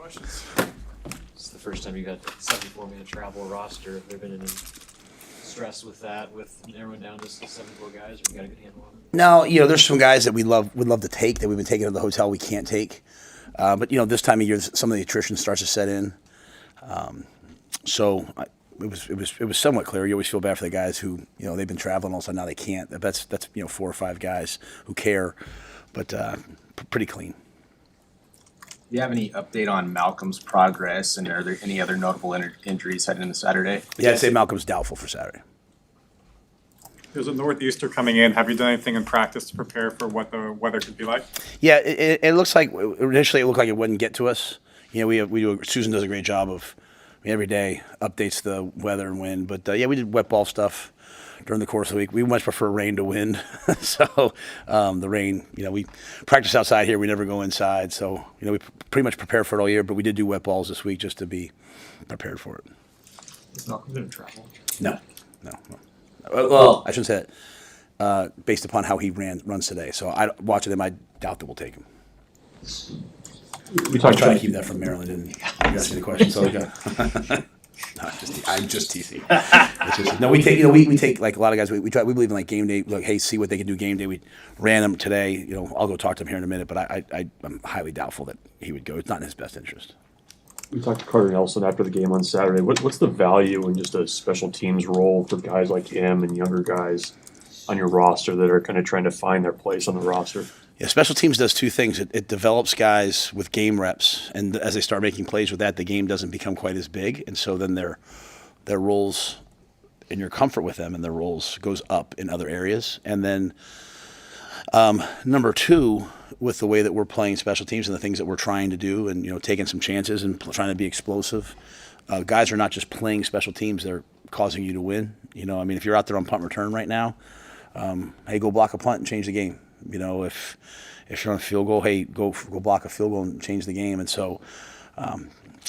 questions. It's the first time you got 74-man travel roster. Have there been any stress with that, with narrowing down to 74 guys, or you got a good handle on it? No, there's some guys that would love to take that we've been taking to the hotel we can't take. But this time of year, some of the attrition starts to set in. It was somewhat clear. You always feel bad for the guys who they've been traveling all of a sudden now they can't. That's 4 or 5 guys who care, but pretty clean. Do you have any update on Malcolm's progress, and are there any other notable injuries heading into Saturday? Yeah, I'd say Malcolm's doubtful for Saturday. There's a northeaster coming in. Have you done anything in practice to prepare for what the weather could be like? Yeah, it looks like initially it looked like it wouldn't get to us. Susan does a great job of every day updates the weather and wind. But we did wet ball stuff during the course of the week. We much prefer rain to wind. So the rain, we practice outside here. We never go inside. So, we pretty much prepare for it all year. But we did do wet balls this week just to be prepared for it. Is Malcolm going to travel? No. Well, I shouldn't say that. Based upon how he runs today. So watching him, I doubt that we'll take him. We talked trying about to keep that from Maryland and you ask me the question. So I'm just teasing. No, we take we take like a lot of guys. We believe in like game day. Like, hey, see what they can do game day. We ran them today. I'll go talk to him here in a minute. But I'm highly doubtful that he would go. It's not in his best interest. We talked to Carter Nelson after the game on Saturday. What's the value in just a special teams role for guys like him and younger guys on your roster that are kind of trying to find their place on the roster? Yeah, special teams does 2 things. It develops guys with game reps, and as they start making plays with that, the game doesn't become quite as big, and so then their roles and your comfort with them and their roles goes up in other areas. And then number 2, with the way that we're playing special teams and the things that we're trying to do, and taking some chances and trying to be explosive, guys are not just playing special teams; they're causing you to win. If you're out there on punt return right now, hey, go block a punt and change the game. If you're on a field goal, hey, go block a field goal and change the game. And so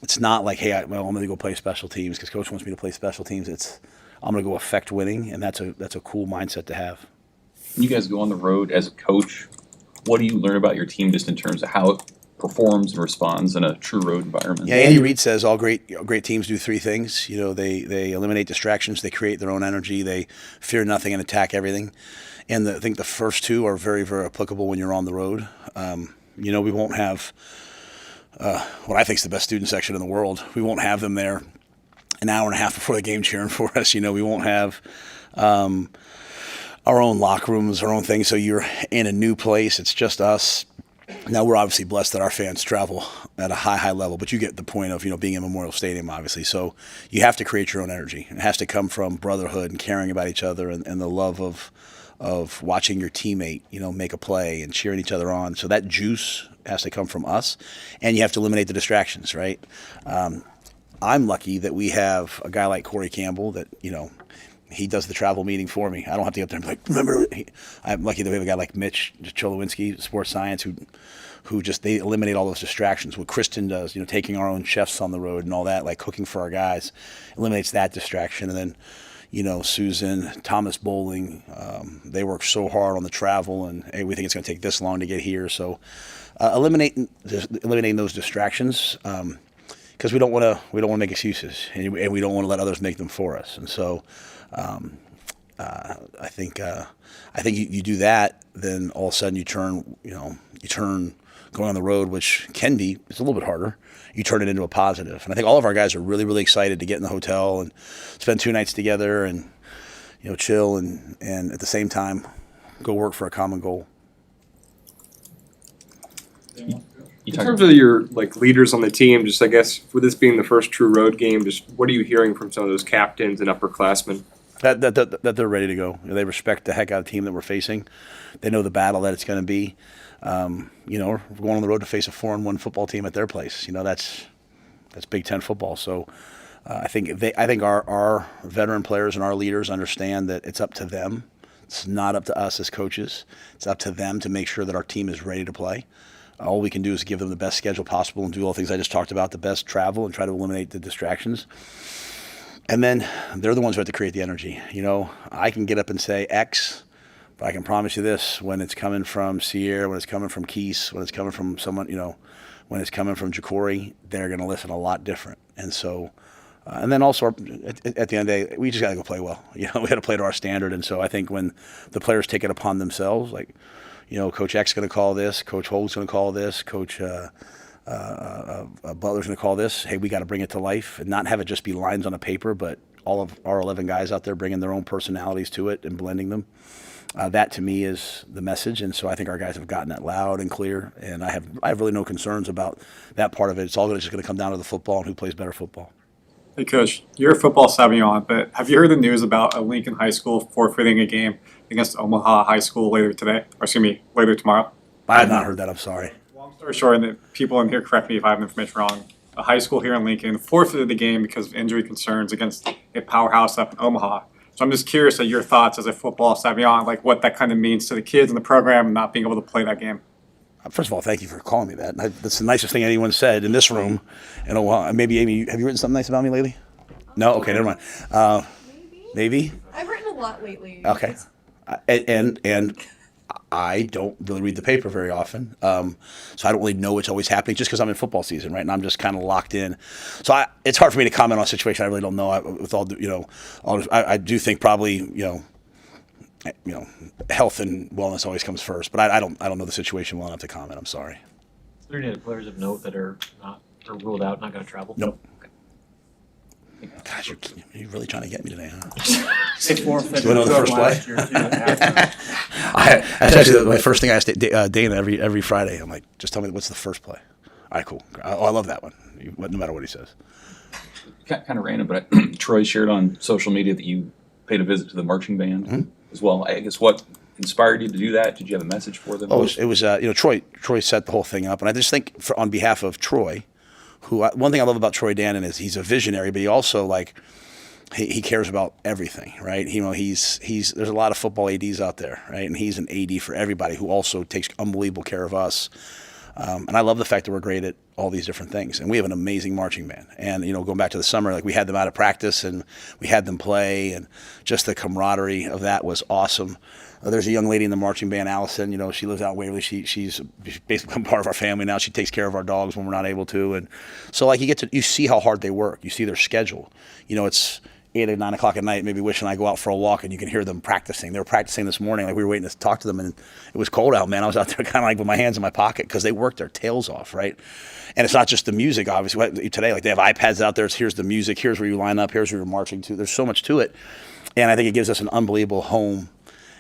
it's not like, hey, I'm going to go play special teams because coach wants me to play special teams. I'm going to go affect winning, and that's a cool mindset to have. When you guys go on the road as a coach, what do you learn about your team just in terms of how it performs and responds in a true road environment? Yeah, Andy Reid says all great teams do 3 things. They eliminate distractions, they create their own energy, they fear nothing and attack everything. And I think the first 2 are very, very applicable when you're on the road. We won't have what I think is the best student section in the world. We won't have them there an hour and a half before the game cheering for us. We won't have our own locker rooms, our own things. So you're in a new place. It's just us. Now, we're obviously blessed that our fans travel at a high level, but you get the point of, being in Memorial Stadium, obviously. So you have to create your own energy. It has to come from brotherhood and caring about each other and the love of watching your teammate, make a play and cheering each other on. So that juice has to come from us, and you have to eliminate the distractions, right? I'm lucky that we have a guy like Corey Campbell that, he does the travel meeting for me. I don't have to get up there and be like, remember? I'm lucky that we have a guy like Mitch Cholowinski, sports science, who just, they eliminate all those distractions. What Kristen does, taking our own chefs on the road and all that, like cooking for our guys, eliminates that distraction. And then, Susan, Thomas Bowling, they work so hard on the travel, and hey, we think it's going to take this long to get here. So eliminating those distractions, because we don't want to make excuses, and we don't want to let others make them for us. And so I think you do that, then all of a sudden you turn going on the road, which can be, it's a little bit harder. You turn it into a positive. And I think all of our guys are really, really excited to get in the hotel and spend 2 nights together and, chill and at the same time go work for a common goal. In terms of your leaders on the team, just I guess with this being the first true road game, just what are you hearing from some of those captains and upperclassmen? That they're ready to go. They respect the heck out of the team that we're facing. They know the battle that it's going to be. We're going on the road to face a 4-1 football team at their place. That's Big Ten football. So I think our veteran players and our leaders understand that it's up to them. It's not up to us as coaches. It's up to them to make sure that our team is ready to play. All we can do is give them the best schedule possible and do all the things I just talked about, the best travel, and try to eliminate the distractions. And then they're the ones who have to create the energy. I can get up and say X, but I can promise you this: when it's coming from Sierra, when it's coming from Keese, when it's coming from someone, when it's coming from Ja'Cory, they're going to listen a lot different. And so, and then also at the end of the day, we just got to go play well. You know, we got to play to our standard. And so I think when the players take it upon themselves, like, you know, Coach X going to call this, Coach Holt's going to call this, Coach Butler's going to call this. Hey, we got to bring it to life and not have it just be lines on a paper, but all of our 11 guys out there bringing their own personalities to it and blending them. That to me is the message, and so I think our guys have gotten that loud and clear. And I have really no concerns about that part of it. It's all just going to come down to the football and who plays better football. Hey, Coach, you're a football savant, but have you heard the news about a Lincoln High School forfeiting a game against Omaha High School later today? Or excuse me, later tomorrow? I have not heard that. I'm sorry. Long story short, and the people in here correct me if I have the information wrong. A high school here in Lincoln forfeited the game because of injury concerns against a powerhouse up in Omaha. So I'm just curious at your thoughts as a football savant, like what that kind of means to the kids in the program and not being able to play that game. First of all, thank you for calling me that. That's the nicest thing anyone said in this room in a while. Maybe, Amy, have you written something nice about me lately? No? Okay, never mind. Maybe? I've written a lot lately. Okay. And I don't really read the paper very often, so I don't really know what's always happening just because I'm in football season, right? And I'm just kind of locked in. So it's hard for me to comment on a situation I really don't know. I do think probably health and wellness always comes first, but I don't know the situation well enough to comment. I'm sorry. Is there any other players of note that are ruled out, not going to travel? Nope. Okay. Gosh, you're really trying to get me today, huh? Do I know the first play? That's actually my first thing I ask Dana every Friday. I'm like, just tell me what's the first play. All right, cool. I love that one, no matter what he says. Kind of random, but Troy shared on social media that you paid a visit to the marching band as well. I guess what inspired you to do that? Did you have a message for them? Oh, it was Troy set the whole thing up, and I just think on behalf of Troy, one thing I love about Troy Dannon is he's a visionary, but he also he cares about everything, right? There's a lot of football ADs out there, right? And he's an AD for everybody who also takes unbelievable care of us. And I love the fact that we're great at all these different things. And we have an amazing marching band. And, going back to the summer, we had them out of practice and we had them play, and just the camaraderie of that was awesome. There's a young lady in the marching band, Allison, she lives out in Waverly. She's basically become part of our family now. She takes care of our dogs when we're not able to. And so you see how hard they work. You see their schedule. It's 8 or 9 o'clock at night, maybe wishing I go out for a walk, and you can hear them practicing. They were practicing this morning. We were waiting to talk to them, and it was cold out, man. I was out there kind of with my hands in my pocket because they worked their tails off, right? And it's not just the music, obviously. Today, they have iPads out there. Here's the music. Here's where you line up. Here's where you're marching to. There's so much to it. And I think it gives us an unbelievable home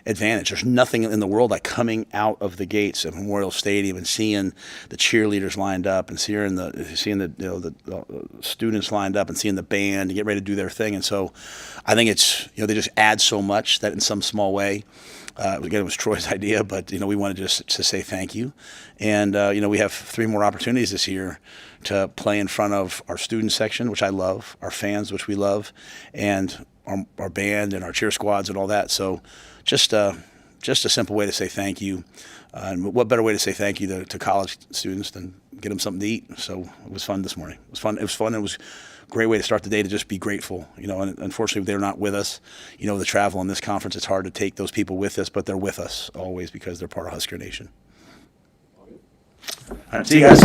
advantage. There's nothing in the world like coming out of the gates at Memorial Stadium and seeing the cheerleaders lined up and seeing the students lined up and seeing the band and get ready to do their thing. And so I think it's, they just add so much that in some small way, again, it was Troy's idea, but, we wanted just to say thank you. And, we have 3 more opportunities this year to play in front of our student section, which I love, our fans, which we love, and our band and our cheer squads and all that. So just a simple way to say thank you. And what better way to say thank you to college students than get them something to eat? So it was fun this morning. It was fun. It was a great way to start the day, to just be grateful. And unfortunately they're not with us. The travel in this conference, it's hard to take those people with us, but they're with us always because they're part of Husker Nation. All right, see you guys.